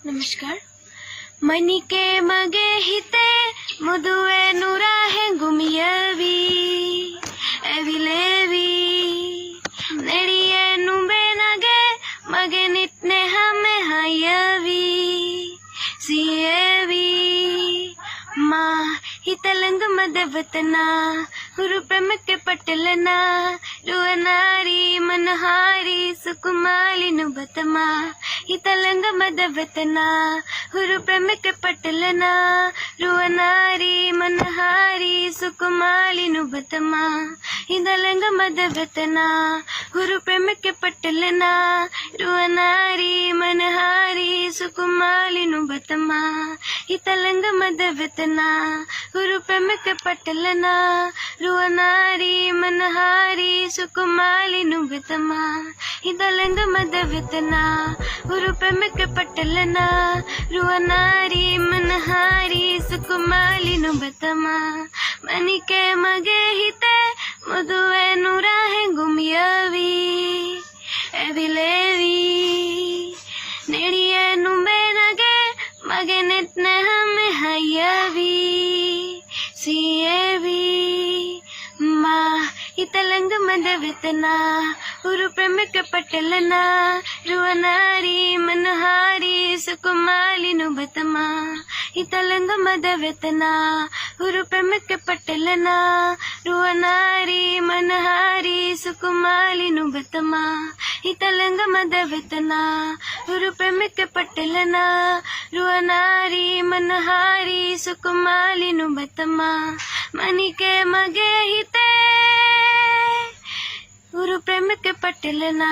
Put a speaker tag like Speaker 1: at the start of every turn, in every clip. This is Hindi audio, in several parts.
Speaker 1: नमस्कार। मनी के मगे हिते मुदुए नुरा है गुमियवी एविलेवी नेड़िए नुबे नगे मगे नितने हमें हायवी सीएवी माँ हितलंग मदवतना गुरु प्रेम के पटलना रुअनारी मनहारी सुकुमाली नुबतमा हितलंग मदवतना गुरु प्रेम के पटलना रुअनारी मनहारी सुकुमाली नुबतमा हितलंग मदवतना गुरु प्रेम के पटलना रुअनारी मनहारी सुकुमाली नुबतमा हितलंग मदवतना गुरु प्रेम के पटलना रुअनारी मनहारी सुकुमाली नुबतमा हितलंग मदवतना गुरु प्रेम के पटलना रुअनारी मनहारी सुकुमाली नुबतमा मनी के मगे हिते मुदुए नुरा है गुमियवी एविलेवी नेड़िए नुबे नगे मगे नितने हमें हायवी सीएवी माँ हितलंग मदवतना गुरु प्रेम के पटलना रुअनारी मनहारी सुकुमाली नुबतमा हितलंग मदवतना गुरु प्रेम के पटलना रुअनारी मनहारी सुकुमाली नुबतमा हितलंग मदवतना गुरु प्रेम के पटलना रुअनारी मनहारी सुकुमाली नुबतमा मनी के मगे हिते गुरु प्रेम के पटलना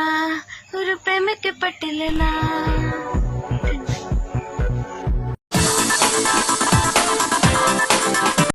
Speaker 1: गुरु प्रेम के पटलना।